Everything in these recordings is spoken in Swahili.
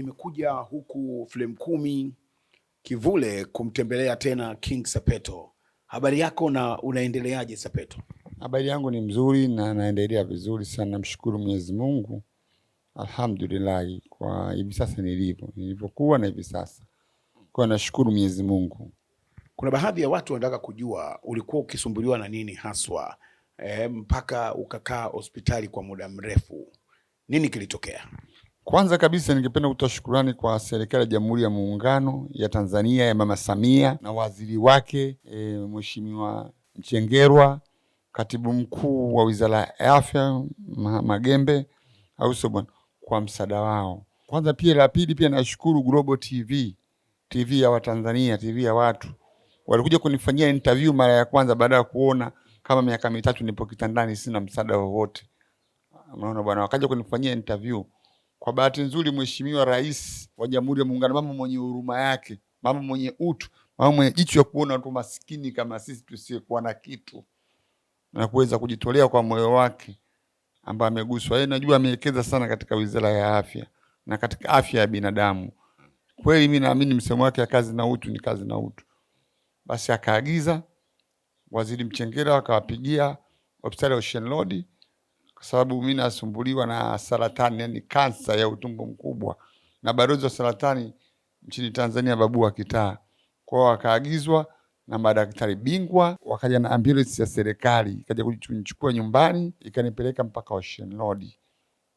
nimekuja huku Flame 10 Kivule kumtembelea tena King Sepetu. Habari yako na unaendeleaje Sepetu? Habari yangu ni mzuri na naendelea vizuri sana, namshukuru Mwenyezi Mungu. Alhamdulillah kwa hivi sasa nilivyokuwa na hivi sasa. Kwa nashukuru Mwenyezi Mungu. Kuna baadhi ya watu wanataka kujua ulikuwa ukisumbuliwa na nini haswa mpaka ukakaa hospitali kwa muda mrefu. Nini kilitokea? Kwanza kabisa ningependa kutoa shukrani kwa serikali ya Jamhuri ya Muungano ya Tanzania ya Mama Samia na waziri wake Mheshimiwa Mchengerwa, katibu mkuu wa Wizara ya Afya Magembe au Sobon, kwa msaada wao. Kwanza pia la pili pia nashukuru Global TV ya Watanzania, TV ya watu. Walikuja kunifanyia interview mara ya kwanza baada ya kuona kama miaka mitatu nipo kitandani sina msaada wowote. Unaona bwana, wakaja kunifanyia interview. Kwa bahati nzuri Mheshimiwa Rais wa Jamhuri ya Muungano, mama mwenye huruma yake, mama mwenye utu, mama mwenye jicho ya kuona watu maskini kama sisi tusiyekuwa na kitu, na kuweza kujitolea kwa moyo wake ambaye ameguswa. Yeye najua amewekeza sana katika Wizara ya Afya na katika afya ya binadamu. Kweli mimi naamini msemo wake, kazi na utu ni kazi na utu. Basi akaagiza Waziri Mchengerwa akawapigia hospitali ya Ocean Road, kwa sababu mimi nasumbuliwa na saratani, yani kansa ya utumbo mkubwa, na balozi wa saratani nchini Tanzania Babu wa Kitaa. Kwa hiyo akaagizwa na madaktari bingwa, wakaja na ambulance ya serikali ikaja kunichukua nyumbani ikanipeleka mpaka Ocean Road.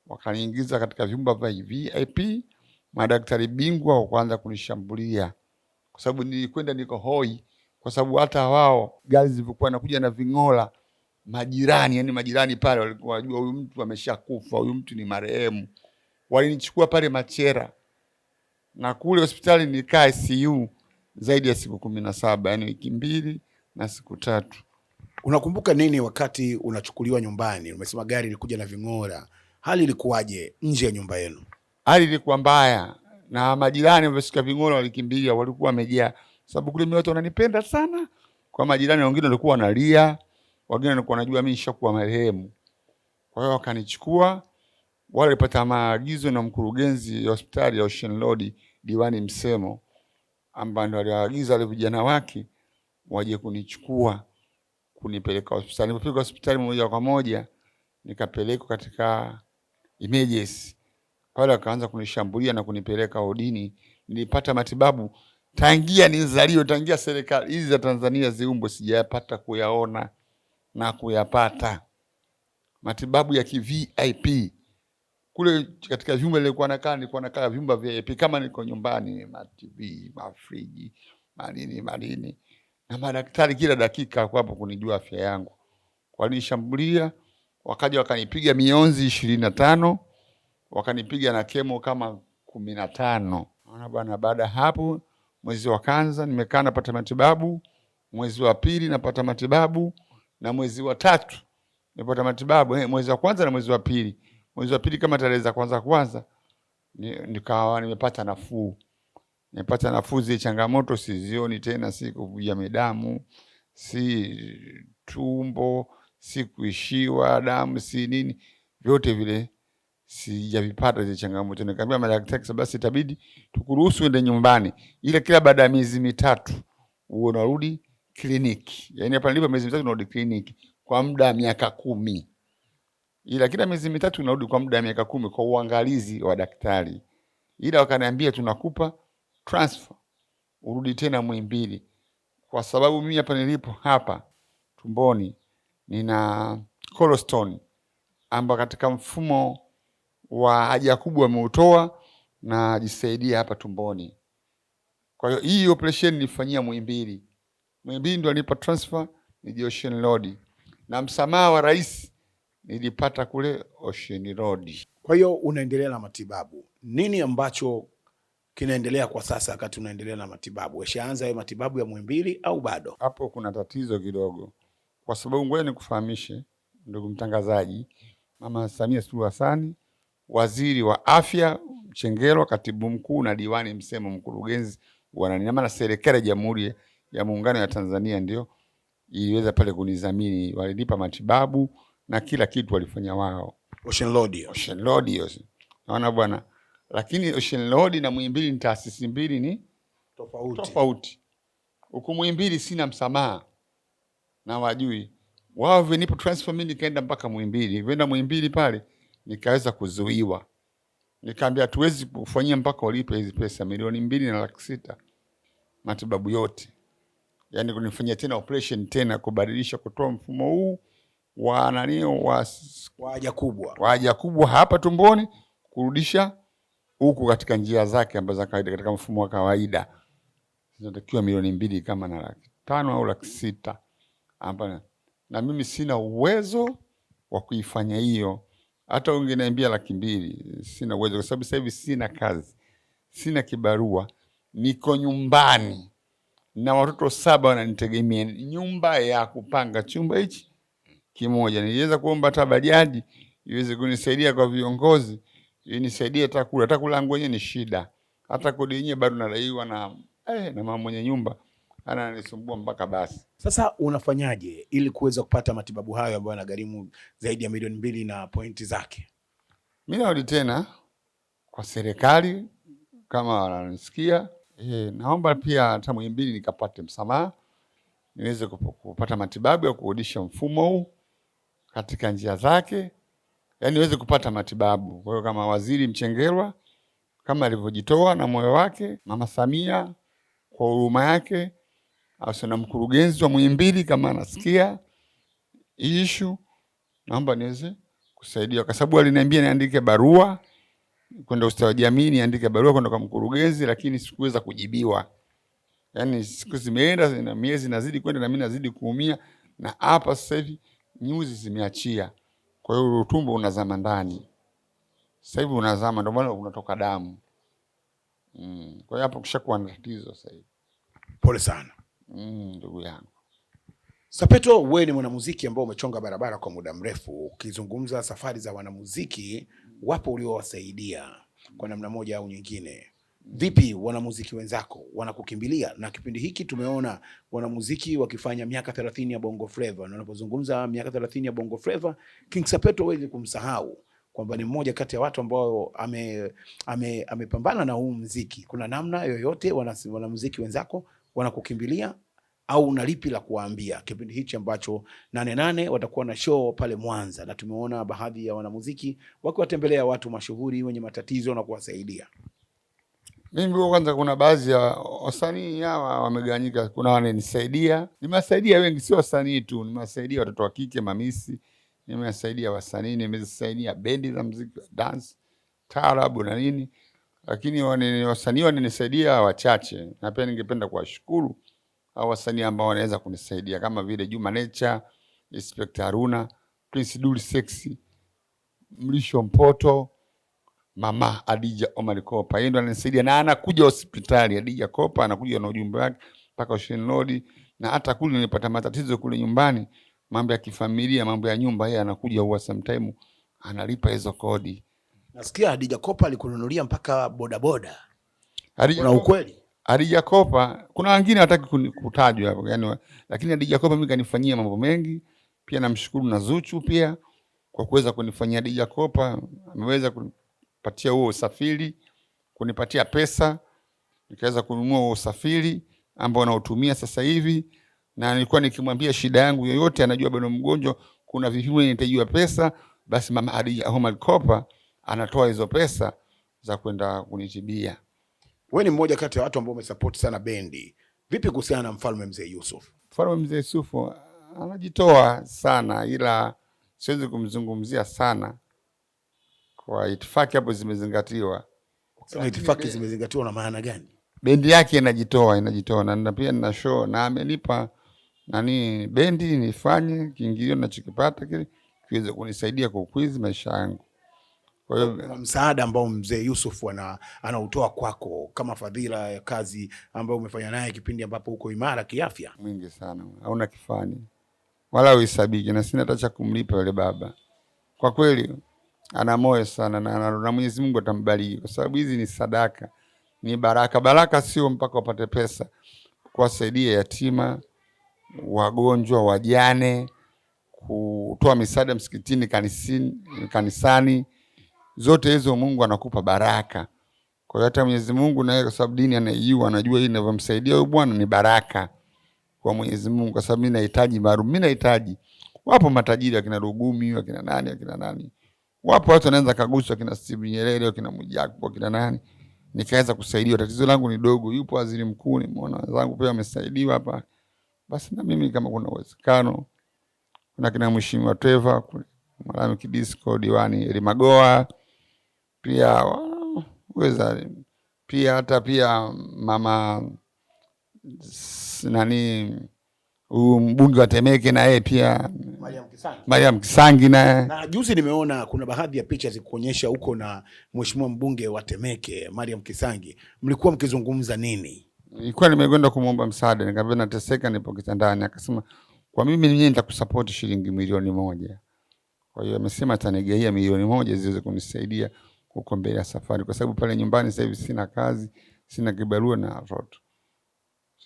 Wakaniingiza katika vyumba vya VIP, madaktari bingwa wakaanza kunishambulia kwa sababu nilikwenda niko hoi, kwa sababu hata wao gari zilikuwa nakuja na ving'ola, majirani, yani majirani pale walikuwa wajua huyu mtu ameshakufa, huyu mtu ni marehemu. Walinichukua pale Machera na kule hospitali nikaa ICU zaidi ya siku 17, yani wiki 2 na siku 3. Unakumbuka nini wakati unachukuliwa nyumbani? Umesema gari lilikuja na ving'ora. Hali ilikuwaje nje ya nyumba yenu? Hali ilikuwa mbaya na majirani wamesikia ving'ora walikimbilia, walikuwa wamejaa, sababu kule watu wananipenda sana. Kwa majirani wengine walikuwa wanalia, wengine walikuwa wanajua mimi nishakuwa marehemu. Kwa hiyo wakanichukua, wale walipata maagizo na mkurugenzi wa hospitali ya Ocean Road Diwani Msemo, ambaye ndo aliagiza wale vijana wake waje kunichukua kunipeleka hospitali. Nilipofika hospitali moja kwa moja nikapelekwa katika emergency. Pale wakaanza kunishambulia na kunipeleka hodini. Nilipata matibabu tangia nizaliwe, tangia serikali hizi za Tanzania ziumbo sijayapata kuyaona na kuyapata. Matibabu ya VIP kule katika vyumba nilikuwa nakaa vyumba vya VIP kama niko nyumbani, ma TV, ma friji, manini. Na madaktari kila dakika hapo kunijua afya yangu. Walinishambulia, wakaja wakanipiga mionzi 25, wakanipiga na kemo kama 15. Unaona bwana, baada hapo mwezi wa kwanza nimekaa napata matibabu, mwezi wa pili napata matibabu, na mwezi wa 3 nipata matibabu. Mwezi wa kwanza na mwezi wa pili. Mwezi wa pili kama tarehe za kwanza nikawa nimepata nafuu. Nimepata nafuu, zile changamoto sizioni tena, si kuvuja damu, si tumbo, si kuishiwa damu, si nini, vyote vile sijavipata zile changamoto. Nikamwambia madaktari basi itabidi tukuruhusu uende nyumbani, ile kila baada ya miezi 3 unarudi kliniki. Yaani hapa nilipo miezi 3 unarudi kliniki kwa muda wa miaka 10. Ila kila miezi 3 unarudi kwa muda wa miaka 10 kwa uangalizi wa daktari. Ila wakaniambia tunakupa transfer urudi tena Muhimbili, kwa sababu mimi hapa nilipo hapa tumboni nina cholesterol amba katika mfumo wa haja kubwa ameutoa na jisaidia hapa tumboni. Kwa hiyo hii operation nilifanyia Muhimbili. Muhimbili ndio alinipa transfer ni Ocean Road. Na msamaha wa rais nilipata kule Ocean Road. Kwa hiyo unaendelea na matibabu. Nini ambacho kinaendelea kwa sasa wakati unaendelea na matibabu? Ushaanza hayo matibabu ya Muhimbili au bado? Hapo kuna tatizo kidogo. Kwa sababu ngoja nikufahamishe ndugu mtangazaji, Mama Samia Suluhu Hassan, waziri wa afya Mchengerwa, katibu mkuu na Diwani Msemo, mkurugenzi wananiama, na serikali ya Jamhuri ya Muungano ya Tanzania ndio iliweza pale kunizamini, walinipa matibabu na kila kitu walifanya wao. Ocean Road. Naona bwana, lakini Ocean Road na Muhimbili ni taasisi mbili ni tofauti. Huku Muhimbili sina msamaha na wajui wao, vinipo transfer mimi nikaenda mpaka Muhimbili. Venda Muhimbili pale nikaweza kuzuiwa, nikaambia tuwezi kufanyia mpaka ulipe hizi pesa milioni 2.6 matibabu yote, yani kunifanyia tena operation tena kubadilisha kutoa mfumo huu wa nani wa haja kubwa hapa tumboni kurudisha huku katika njia zake ambazo kawaida katika mfumo wa kawaida zinatakiwa milioni 2 kama na 5 au 6 hapa, na mimi sina uwezo wa kuifanya hiyo. Hata ungeniambia 200,000 sina uwezo, kwa sababu sasa hivi sina kazi, sina kibarua, niko nyumbani na watoto 7 wananitegemea, nyumba ya kupanga chumba hichi kimoja. Niliweza kuomba hata bajaji iweze kunisaidia kwa viongozi, inisaidie hata kula yangu wenyewe ni shida, hata kodi yenyewe bado nadaiwa na mama mwenye nyumba ananisumbua mpaka basi. Sasa unafanyaje ili kuweza kupata matibabu hayo ambayo yanagharimu zaidi ya milioni 2 na pointi zake? Mimi narudi tena kwa serikali kama wananisikia, naomba pia hata Muhimbili nikapate msamaha niweze kupata matibabu ya kurudisha mfumo huu katika njia zake, yani niweze kupata matibabu. Kwa hiyo kama Waziri Mchengerwa kama alivyojitoa na moyo wake, Mama Samia kwa huruma yake, au na mkurugenzi wa Muhimbili kama anasikia issue, naomba niweze kusaidia, kwa sababu aliniambia niandike barua kwenda ustawi wa jamii, niandike barua kwenda kwa mkurugenzi, lakini sikuweza kujibiwa. Yani siku zimeenda na miezi nazidi kwenda na mimi nazidi kuumia, na hapa sasa hivi nyuzi zimeachia, kwa hiyo utumbo unazama ndani. Sasa hivi unazama, ndio maana unatoka damu. Kwa hiyo hapo kishakuwa na tatizo sasa hivi. Pole sana. Ndugu yangu. Sapeto, wewe ni mwanamuziki ambao umechonga barabara kwa muda mrefu. Ukizungumza safari za wanamuziki, wapo uliowasaidia kwa namna moja au nyingine. Vipi wanamuziki wenzako wanakukimbilia? Na kipindi hiki tumeona wanamuziki wakifanya miaka 30 ya Bongo Flava, na unapozungumza miaka 30 ya Bongo Flava, King Sapeto huwezi kumsahau kwamba ni mmoja kati ya watu ambao amepambana na huu muziki. Kuna namna yoyote wanamuziki wenzako wanakukimbilia au unalipi la kuwaambia kipindi hichi ambacho 88 watakuwa na show pale Mwanza, na tumeona baadhi ya wanamuziki wakiwatembelea watu mashuhuri wenye matatizo na kuwasaidia? Mimi kwanza, kuna baadhi ya wasanii hawa wamegawanyika. Kuna wananisaidia, nimewasaidia wengi, sio wasanii tu, nimewasaidia watoto wa kike mamisi, nimewasaidia wasanii, nimesaidia bendi za muziki wa dance, taarabu na nini, lakini wasanii wananisaidia wachache, na pia ningependa kuwashukuru hao wasanii ambao wanaweza kunisaidia kama vile Juma Nature, Inspector Haruna, Prince Dully Sexy, Mlisho Mpoto, Mama Adija Omar Kopa. Yeye ndo ananisaidia na anakuja hospitali. Adija Kopa anakuja na ujumbe wake mpaka Ocean Road, na hata kule nilipata matatizo kule nyumbani, mambo ya kifamilia, mambo ya nyumba, yeye anakuja huwa sometime analipa hizo kodi. Nasikia Adija Kopa alikununulia mpaka bodaboda. Kuna ukweli? Adija Kopa, kuna wengine hataki kutajwa hapo yani, lakini Adija Kopa mimi kanifanyia mambo mengi. Pia namshukuru na Zuchu pia kwa kuweza kunifanyia. Adija Kopa ameweza kunipatia huo usafiri, kunipatia pesa, nikaweza kununua huo usafiri ambao nautumia sasa hivi, na nilikuwa nikimwambia shida yangu yoyote, anajua bado mgonjwa, kuna vipimo nitajiwa pesa, basi Mama Adija Omar Kopa anatoa hizo pesa za kwenda kunitibia. Wewe ni mmoja kati ya watu ambao umesupport sana bendi. Vipi kuhusiana na Mfalme Mzee Yusuf? Mfalme Mzee Yusuf anajitoa sana, ila siwezi kumzungumzia sana. Kwa itifaki hapo zimezingatiwa. Sasa itifaki zimezingatiwa na maana gani? Bendi yake inajitoa na pia nina show na amenipa bendi nifanye kiingilio ninachokipata kile kiweze kunisaidia kukwizi maisha yangu. Kwa hiyo msaada ambao Mzee Yusuf anautoa kwako kama fadhila ya kazi ambayo umefanya naye kipindi ambapo uko imara kiafya, mwingi sana, hauna kifani wala uhesabiki, na sina hata cha kumlipa yule baba. Kwa kweli ana moyo sana, na Mwenyezi Mungu atambariki, kwa sababu hizi ni sadaka, ni baraka. Baraka sio mpaka upate pesa, kuwasaidia yatima, wagonjwa, wajane, kutoa misaada msikitini, kanisani, zote hizo Mungu anakupa baraka Kwa hiyo hata Mwenyezi Mungu naye, kwa sababu dini anaijua, anajua hii inavyomsaidia huyu bwana ni baraka kwa Mwenyezi Mungu, kwa sababu mimi nahitaji maalum. Mimi nahitaji, wapo matajiri akina Rugumi, akina nani. Wapo watu wanaanza kaguswa, akina Steve Nyerere, akina Mwijaku, akina nani. Nikaweza kusaidiwa. Tatizo langu ni dogo. Yupo waziri mkuu, nimeona wenzangu pia wamesaidiwa hapa. Basi na mimi kama kuna uwezekano, kuna kina Mheshimiwa Trevor, Mwalimu Kidisco, Diwani Elimagoa, pia weza pia hata pia mama nani mbunge wa Temeke na yeye pia Mariam Kisangi na juzi nimeona kuna baadhi ya picha zikuonyesha huko na Mheshimiwa mbunge wa Temeke Mariam Kisangi, mlikuwa mkizungumza nini? Nilikuwa nimekwenda kumuomba msaada, nikamwambia nateseka, nipo kitandani. Akasema kwa mimi mwenyewe nitakusupport shilingi milioni 1. Kwa hiyo amesema atanigaia milioni 1 ziweze kunisaidia huko mbele ya safari, kwa sababu pale nyumbani sasa hivi sina kazi, sina kibarua na watoto.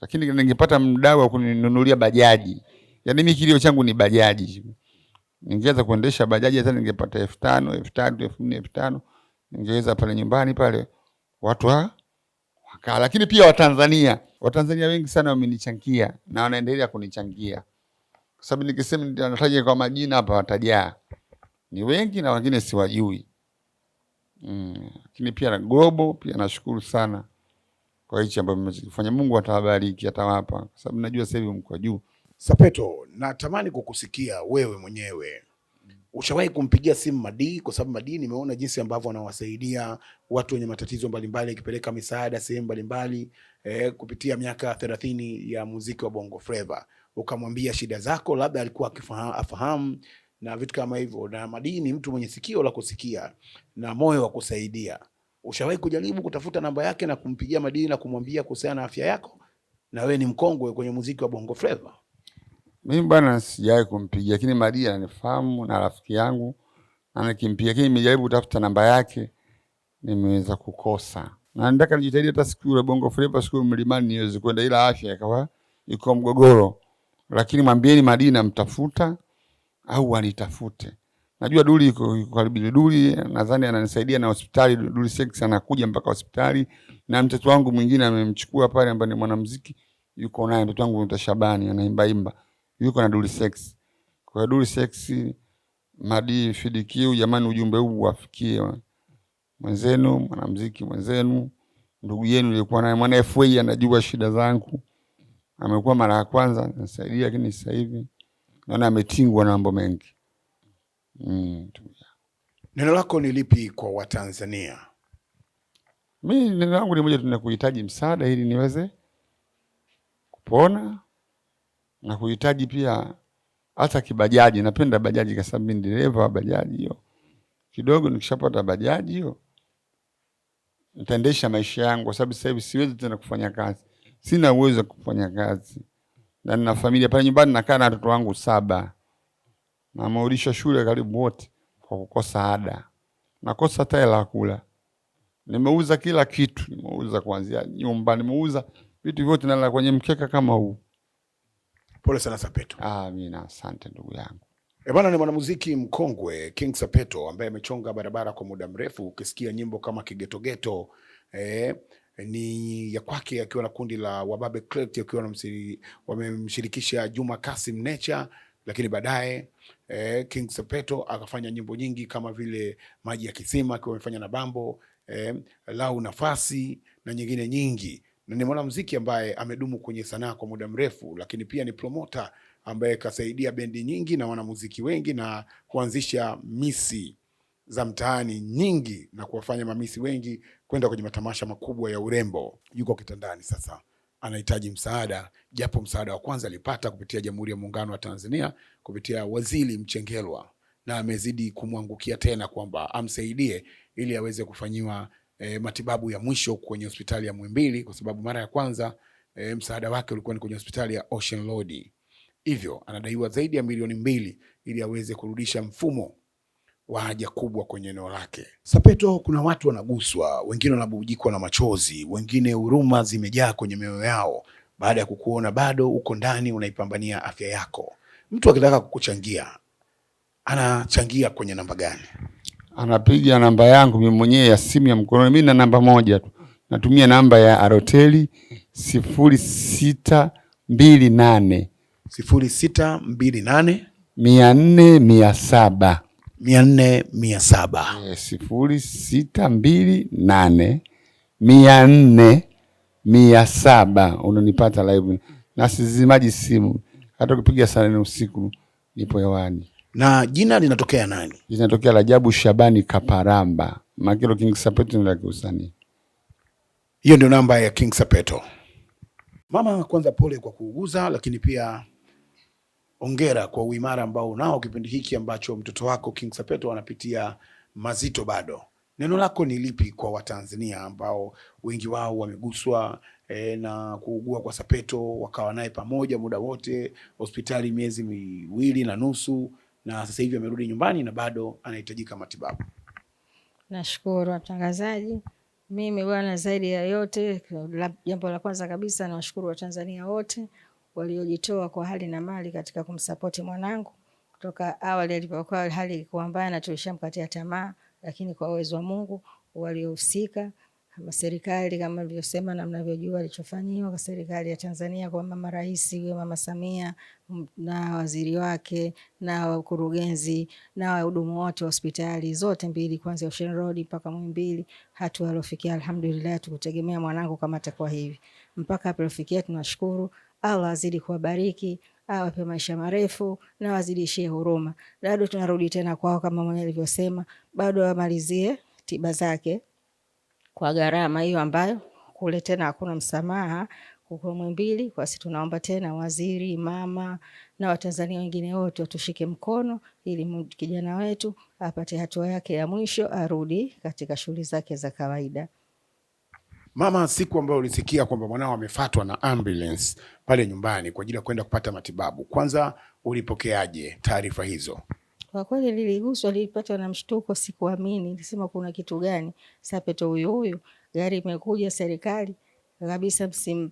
Lakini ningepata mdau wa kuninunulia bajaji. Yaani mimi kilio changu ni bajaji. Ningeweza kuendesha bajaji hata ningepata 5,000, 3,000, 4,000, 5,000. Ningeweza pale nyumbani pale watu wakaa. Lakini pia Watanzania wengi sana wamenichangia na wanaendelea kunichangia. Kwa sababu nikisema nataja kwa majina hapa watajaa. Ni wengi na wengine siwajui. Lakini pia na Global pia nashukuru sana kwa hichi ambacho mmefanya. Mungu atawabariki, atawapa, kwa sababu najua sasa hivi mko juu. Sapeto, natamani kukusikia wewe mwenyewe. Ushawahi kumpigia simu Madi? Kwa sababu Madi nimeona jinsi ambavyo anawasaidia watu wenye matatizo mbalimbali, akipeleka misaada sehemu mbalimbali kupitia miaka 30 ya muziki wa Bongo Flava. Ukamwambia shida zako, labda alikuwa afahamu na vitu kama hivyo. Na Madi ni mtu mwenye sikio la kusikia na moyo wa kusaidia. Ushawahi kujaribu kutafuta namba yake na kumpigia Madi na kumwambia kuhusiana na afya yako? Na wewe ni mkongwe kwenye muziki wa Bongo Flava. Mimi bwana sijawahi kumpigia, lakini Madi ananifahamu na rafiki yangu. Na nikimpigia, lakini nimejaribu kutafuta namba yake nimeweza kukosa. Na nataka nijitahidi hata siku ile Bongo Flava siku mlimani niweze kwenda, ila afya ikawa iko mgogoro. Lakini mwambieni Madi namtafuta au anitafute. Najua Duli iko karibu. Duli nadhani ananisaidia na hospitali. Duli Sex anakuja mpaka hospitali, na mtoto wangu mwingine amemchukua pale ambaye ni mwanamuziki, yuko naye mtoto wangu anaitwa Shabani, anaimba, yuko na Duli Sex. Kwa hiyo Duli Sex, Madi FDQ, jamani, ujumbe huu wafikie mwenzenu, mwanamuziki mwenzenu, ndugu yenu nilikuwa naye, mwana FA anajua shida zangu. Amekuwa mara ya kwanza nasaidia, lakini sasa hivi naona ametingwa na mambo mengi. Neno lako ni lipi kwa Watanzania? Mimi neno langu ni moja, tunakuhitaji msaada ili niweze kupona, na kuhitaji pia hata kibajaji. Napenda bajaji kwa sababu mimi dereva wa bajaji hiyo. Kidogo nikishapata bajaji hiyo nitaendesha maisha yangu, kwa sababu sasa hivi siwezi tena kufanya kazi. Sina uwezo wa kufanya kazi. Na nina familia pale nyumbani, nakaa na watoto wangu 7. Na maudisha shule karibu wote kwa kukosa ada. Nakosa hata hela kula. Nimeuza kila kitu, nimeuza kuanzia nyumba, nimeuza vitu vyote, nalala kwenye mkeka kama huu. Pole sana Sapeto. Mimi asante ndugu yangu. Bwana ni mwanamuziki mkongwe King Sapeto ambaye amechonga barabara kwa muda mrefu. Ukisikia nyimbo kama Kigetogeto ni ya kwake, akiwa na kundi la Wababe Craft, akiwa wamemshirikisha Juma Kasim Nature. Lakini baadaye King Sapeto akafanya nyimbo nyingi kama vile Maji ya Kisima, akiwa amefanya na Bambo, Lau Nafasi na nyingine nyingi. Na ni mwanamuziki ambaye amedumu kwenye sanaa kwa muda mrefu, lakini pia ni promoter ambaye kasaidia bendi nyingi na wanamuziki wengi na kuanzisha misi za mtaani nyingi na kuwafanya mamisi wengi kwenda kwenye matamasha makubwa ya urembo. Yuko kitandani sasa, anahitaji msaada, japo msaada wa kwanza alipata kupitia Jamhuri ya Muungano wa Tanzania kupitia Waziri Mchengerwa, na amezidi kumwangukia tena kwamba amsaidie ili aweze kufanyiwa matibabu ya mwisho kwenye hospitali ya Muhimbili, kwa sababu mara ya kwanza msaada wake ulikuwa ni kwenye hospitali ya Ocean Road. Hivyo anadaiwa zaidi ya milioni 2 ili aweze kurudisha mfumo wa haja kubwa kwenye eneo lake. Sapeto, kuna watu wanaguswa, wengine wanabubujikwa na machozi, wengine huruma zimejaa kwenye mioyo yao baada ya kukuona bado uko ndani unaipambania afya yako. Mtu akitaka kukuchangia, anachangia kwenye namba gani? Anapiga namba yangu mimi mwenyewe ya simu ya mkononi. Mimi na namba moja tu. Natumia namba ya Airtel 0628 0628 400 700. 400 700. 0628 400 700. Unanipata live na sizimaji simu, hata ukipiga saa 4 usiku nipo hewani. Na jina linatokea nani? Linatokea Rajabu Shabani Kaparamba. Makilo King Sapeto ni la usanii. Hiyo ndio namba ya King Sapeto. Mama, kwanza pole kwa kuuguza, lakini pia hongera kwa uimara ambao unao kipindi hiki ambacho mtoto wako King Sapeto anapitia mazito bado. Neno lako ni lipi kwa Watanzania ambao wengi wao wameguswa na kuugua kwa Sapeto, wakawa naye pamoja muda wote hospitali miezi 2.5 na sasa hivi amerudi nyumbani na bado anahitajika matibabu? Nashukuru watangazaji. Mimi bwana, zaidi ya yote, jambo la kwanza kabisa nawashukuru Watanzania wote waliojitoa kwa hali na mali katika kumsapoti mwanangu. Kutoka awali alipokuwa hali ilikuwa mbaya na tulishamkatia tamaa, lakini kwa uwezo wa Mungu waliohusika, kama serikali kama nilivyosema na mnavyojua alichofanyiwa kwa serikali ya Tanzania, kwa mama rais Mama Samia na waziri wake na wakurugenzi na wahudumu wote wa hospitali zote mbili, kuanzia Ocean Road mpaka Muhimbili, hatua alofikia alhamdulillah. Tukutegemea mwanangu kama atakuwa hivi mpaka alipofikia. Tunashukuru. Allah azidi kuwabariki, awape maisha marefu na wazidishie huruma. Bado tunarudi tena kwao kama mwenye alivyosema, bado amalizie tiba zake kwa gharama hiyo ambayo kule tena hakuna msamaha huko Muhimbili. Kwa sisi tunaomba tena waziri, mama na Watanzania wengine wote watushike mkono ili kijana wetu apate hatua yake ya mwisho, arudi katika shughuli zake za kawaida. Mama, siku ambayo ulisikia kwamba mwanao amefatwa na ambulance pale nyumbani kwa ajili ya kwenda kupata matibabu, kwanza ulipokeaje taarifa hizo? Kwa kweli niliguswa, nilipatwa na mshtuko, sikuamini. Nilisema kuna kitu gani? Sapeto huyu, gari imekuja serikali kabisa,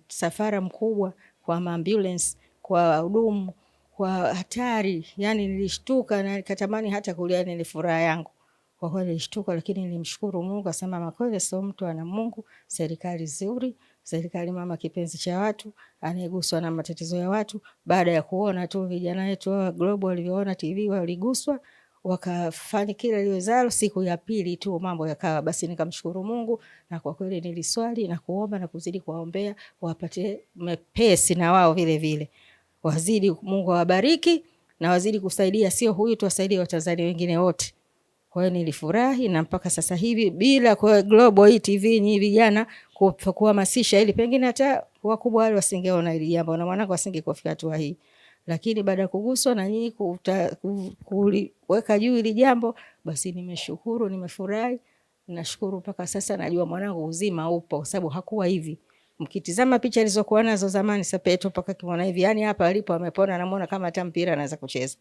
msafara mkubwa kwa ambulance, kwa hudumu, kwa hatari. Yani nilishtuka na nikatamani hata kulia, ni furaha yangu. Kwa kweli nilishtuka, lakini nilimshukuru Mungu, asema makosa sio mtu, ana Mungu. Serikali nzuri, serikali mama kipenzi cha watu, anayeguswa na matatizo ya watu. Baada ya kuona tu vijana wetu wa Global walivyoona TV, waliguswa wakafanya kila liwezalo. Siku ya pili tu mambo yakawa, basi nikamshukuru Mungu, na kwa kweli niliswali na kuomba na kuzidi kuwaombea wapate mepesi na wao vile vile. Wazidi, Mungu awabariki na wazidi kusaidia, sio huyu tu, wasaidie Watanzania wengine wote. Kwa hiyo nilifurahi, na mpaka sasa hivi bila kwa Global hii TV ni vijana kuhamasisha, ili pengine hata wakubwa wale wasingeona hili jambo na mwanangu asingekufika hatua hii. Lakini baada ya kuguswa na nyinyi kuweka juu hili jambo, basi nimeshukuru, nimefurahi. Nashukuru mpaka sasa najua mwanangu uzima upo, kwa sababu hakuwa hivi. Mkitizama picha alizokuwa nazo zamani Sapeto mpaka kimona hivi, yani hapa alipo amepona, namuona kama hata mpira anaweza kucheza.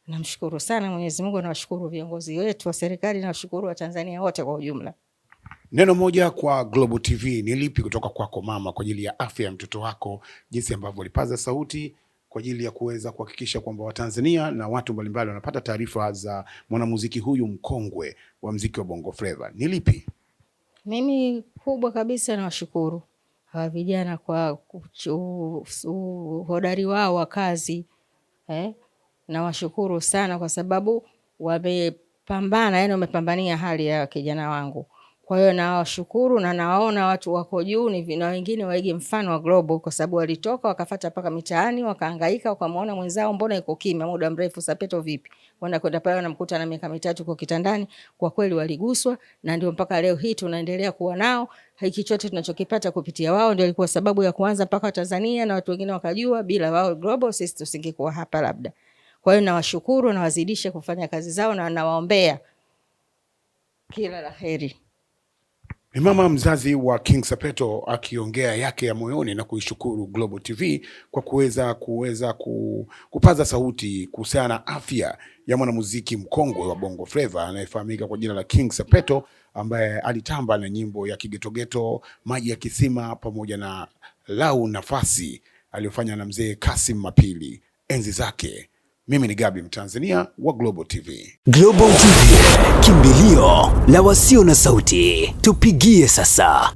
Namshukuru sana Mwenyezi Mungu, na washukuru viongozi wetu wa serikali, na washukuru wa Tanzania wote kwa ujumla. Neno moja kwa Global TV ni lipi kutoka kwako mama, kwa ajili ya afya ya mtoto wako, jinsi ambavyo ulipaza sauti kwa ajili ya kuweza kuhakikisha kwamba Watanzania na watu mbalimbali wanapata taarifa za mwanamuziki huyu mkongwe wa muziki wa Bongo Flava, ni lipi? Mimi kubwa kabisa na washukuru hawa vijana kwa uhodari wao wa kazi. Na washukuru sana kwa sababu wamepambana, yani wamepambania hali ya kijana wangu. Kwa hiyo na washukuru, na nawaona watu wako juu na wengine waige mfano wa Global, kwa sababu walitoka wakafuata paka mitaani, wakahangaika, wakamuona mwenzao mbona yuko kimya muda mrefu, Sapeto vipi? Kwenda pale wanamkuta na miaka 3 kwa kitandani. Kwa kweli waliguswa, na ndio mpaka leo hii tunaendelea kuwa nao. Hiki chote tunachokipata kupitia wao ndio ilikuwa sababu ya kuanza mpaka Tanzania na watu wengine wakajua. Bila wao Global sisi tusingekuwa hapa labda. Kwa hiyo nawashukuru na wazidishe kufanya kazi zao, na nawaombea kila laheri. Ni mama mzazi wa King Sapeto akiongea yake ya moyoni na kuishukuru Global TV kwa kuweza kupaza sauti kuhusiana na afya ya mwanamuziki mkongwe wa Bongo Flava anayefahamika kwa jina la King Sapeto, ambaye alitamba na nyimbo ya Kigetogeto, Maji ya Kisima pamoja na Lau Nafasi aliyofanya na mzee Kasim Mapili enzi zake. Mimi ni Gabi, Mtanzania wa Global TV. Global TV, kimbilio la wasio na sauti. Tupigie sasa.